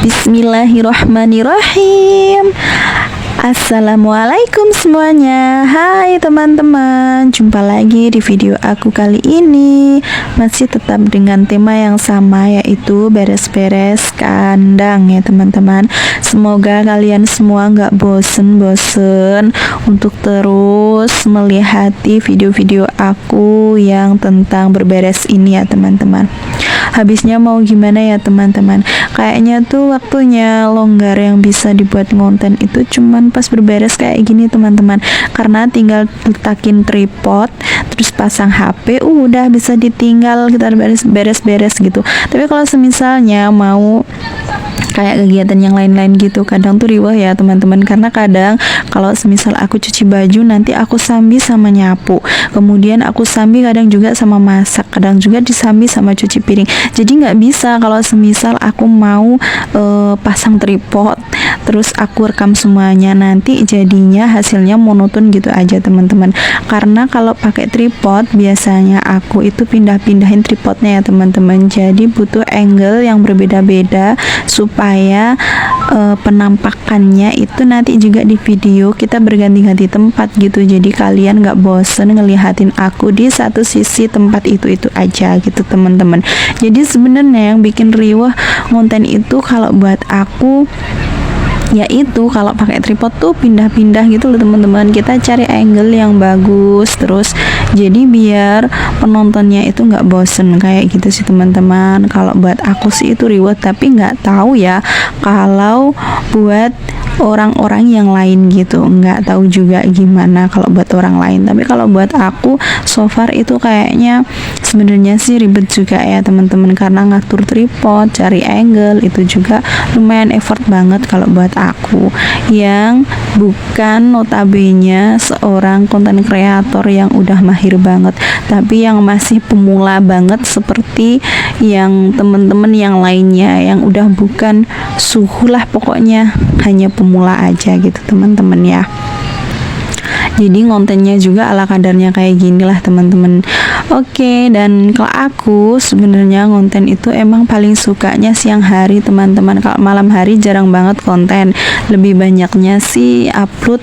Bismillahirrahmanirrahim. Assalamualaikum semuanya. Hai teman-teman, jumpa lagi di video aku kali ini. Masih tetap dengan tema yang sama, yaitu beres-beres kandang ya teman-teman. Semoga kalian semua gak bosen-bosen untuk terus melihati video-video aku yang tentang berberes ini ya teman-teman. Habisnya mau gimana ya teman-teman? Kayaknya tuh waktunya longgar yang bisa dibuat konten itu cuman pas berberes kayak gini teman-teman. Karena tinggal letakin tripod, terus pasang HP, udah bisa ditinggal kita beres-beres gitu. Tapi kalau semisalnya mau kayak kegiatan yang lain-lain gitu, kadang tuh riweh ya teman-teman, karena kadang kalau semisal aku cuci baju nanti aku sambi sama nyapu, kemudian aku sambi kadang juga sama masak, kadang juga disambi sama cuci piring. Jadi nggak bisa kalau semisal aku mau pasang tripod terus aku rekam semuanya, nanti jadinya hasilnya monoton gitu aja teman-teman. Karena kalau pakai tripod biasanya aku itu pindah-pindahin tripodnya ya teman-teman, jadi butuh angle yang berbeda-beda supaya penampakannya itu nanti juga di video kita berganti-ganti tempat gitu. Jadi kalian gak bosen ngelihatin aku di satu sisi tempat itu aja gitu teman-teman. Jadi sebenarnya yang bikin riweh konten itu kalau buat aku yaitu kalau pakai tripod tuh pindah-pindah gitu loh teman-teman. Kita cari angle yang bagus, terus jadi biar penontonnya itu nggak bosen kayak gitu sih teman-teman. Kalau buat aku sih itu riweh, tapi nggak tahu ya kalau buat orang-orang yang lain gitu, nggak tahu juga gimana kalau buat orang lain. Tapi kalau buat aku so far itu kayaknya sebenarnya sih ribet juga ya teman-teman, karena ngatur tripod, cari angle itu juga lumayan effort banget kalau buat aku yang bukan notabene seorang konten kreator yang udah mahir banget, tapi yang masih pemula banget seperti yang teman-teman yang lainnya yang udah bukan suhu lah, pokoknya hanya pemula aja gitu teman-teman ya. Jadi kontennya juga ala kadarnya kayak gini lah teman-teman. Oke, dan kalau aku sebenarnya konten itu emang paling sukanya siang hari teman-teman. Kalau malam hari jarang banget konten, lebih banyaknya sih upload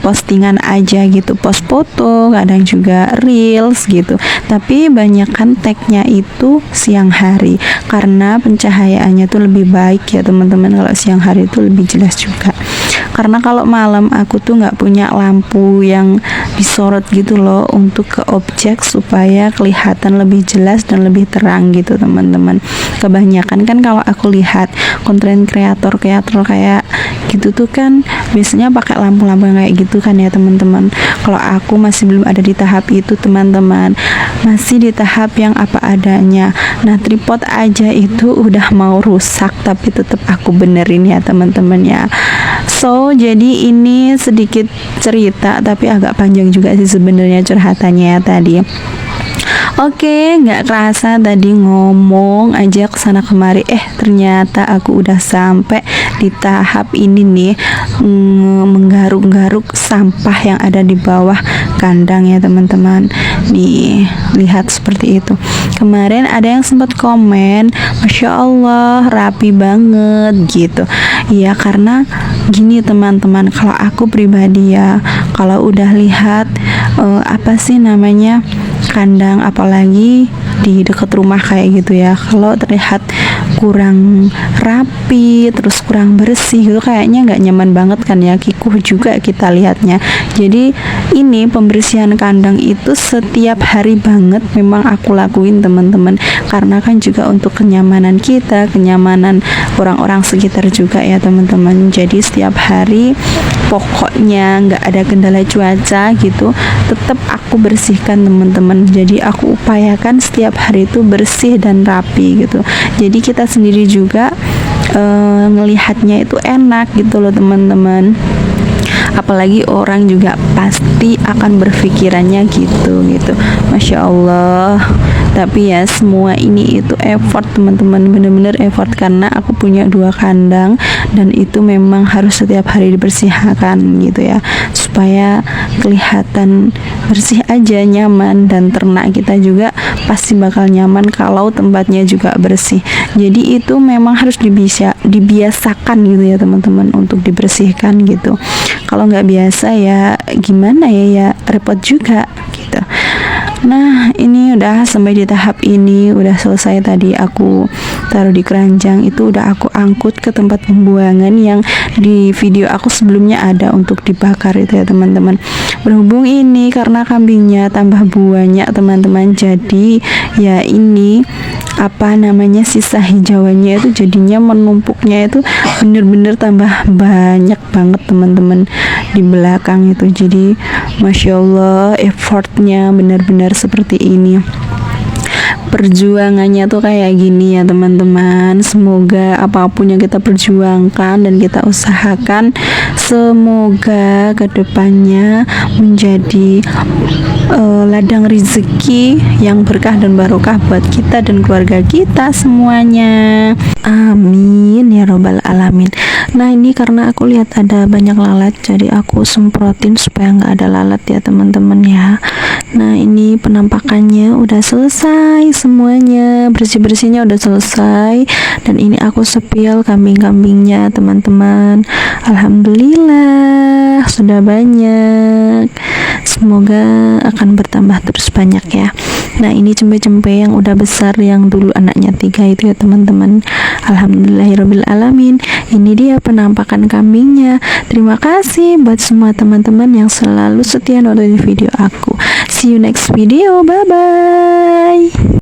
postingan aja gitu, post foto, kadang juga reels gitu. Tapi banyakkan tagnya itu siang hari karena pencahayaannya tuh lebih baik ya teman-teman. Kalau siang hari itu lebih jelas juga. Karena kalau malam aku tuh nggak punya lampu yang disorot gitu loh untuk ke objek supaya kelihatan lebih jelas dan lebih terang gitu teman-teman. Kebanyakan kan kalau aku lihat konten kreator kayak gitu tuh kan biasanya pakai lampu-lampu yang kayak gitu kan ya teman-teman. Kalau aku masih belum ada di tahap itu teman-teman, masih di tahap yang apa adanya. Nah, tripod aja itu udah mau rusak tapi tetap aku benerin ya teman-teman ya. So, jadi ini sedikit cerita tapi agak panjang juga sih sebenarnya curhatannya ya tadi. Oke, nggak kerasa tadi ngomong aja kesana kemari, ternyata aku udah sampai di tahap ini nih, menggaruk-garuk sampah yang ada di bawah kandang ya teman-teman. Nih, lihat seperti itu. Kemarin ada yang sempat komen, Masya Allah rapi banget gitu. Iya, karena gini teman-teman, kalau aku pribadi ya, kalau udah lihat apa sih namanya kandang, apalagi di dekat rumah kayak gitu ya, kalau terlihat kurang rapi terus kurang bersih gitu, kayaknya nggak nyaman banget kan ya, kikuh juga kita lihatnya. Jadi ini pembersihan kandang itu setiap hari banget memang aku lakuin teman-teman, karena kan juga untuk kenyamanan kita, kenyamanan orang-orang sekitar juga ya teman-teman. Jadi setiap hari pokoknya nggak ada kendala cuaca gitu, tetap aku bersihkan teman-teman. Jadi aku upayakan setiap hari itu bersih dan rapi gitu. Jadi kita sendiri juga ngelihatnya itu enak gitu loh teman-teman. Apalagi orang juga pasti akan berpikirannya gitu. Masya Allah. Tapi ya semua ini itu effort teman-teman, bener-bener effort karena aku punya 2 kandang dan itu memang harus setiap hari dibersihkan gitu ya, supaya kelihatan bersih aja, nyaman, dan ternak kita juga pasti bakal nyaman kalau tempatnya juga bersih. Jadi itu memang harus dibiasakan gitu ya teman-teman untuk dibersihkan gitu. Kalau nggak biasa ya gimana ya repot juga gitu. Nah ini udah sampai di tahap ini, udah selesai. Tadi aku taruh di keranjang, itu udah aku angkut ke tempat pembuangan yang di video aku sebelumnya ada untuk dibakar itu ya teman-teman. Berhubung ini karena kambingnya tambah banyak teman-teman, jadi ya ini apa namanya sisa hijauannya itu jadinya menumpuknya itu bener-bener tambah banyak banget teman-teman di belakang itu. Jadi masya Allah effortnya benar-benar seperti ini, perjuangannya tuh kayak gini ya teman-teman. Semoga apapun yang kita perjuangkan dan kita usahakan, semoga kedepannya menjadi ladang rezeki yang berkah dan barokah buat kita dan keluarga kita semuanya. Amin ya robbal alamin. Nah ini karena aku lihat ada banyak lalat, jadi aku semprotin supaya nggak ada lalat ya teman-teman ya. Nah ini penampakannya udah selesai semuanya, bersih-bersihnya udah selesai, dan ini aku sepil kambing-kambingnya teman-teman. Alhamdulillah sudah banyak, semoga akan bertambah terus banyak ya. Nah ini cempe-cempe yang udah besar, yang dulu anaknya 3 itu ya teman-teman. Alhamdulillahirabbil alamin. Ini dia penampakan kambingnya. Terima kasih buat semua teman-teman yang selalu setia nonton video aku. See you next video, bye bye.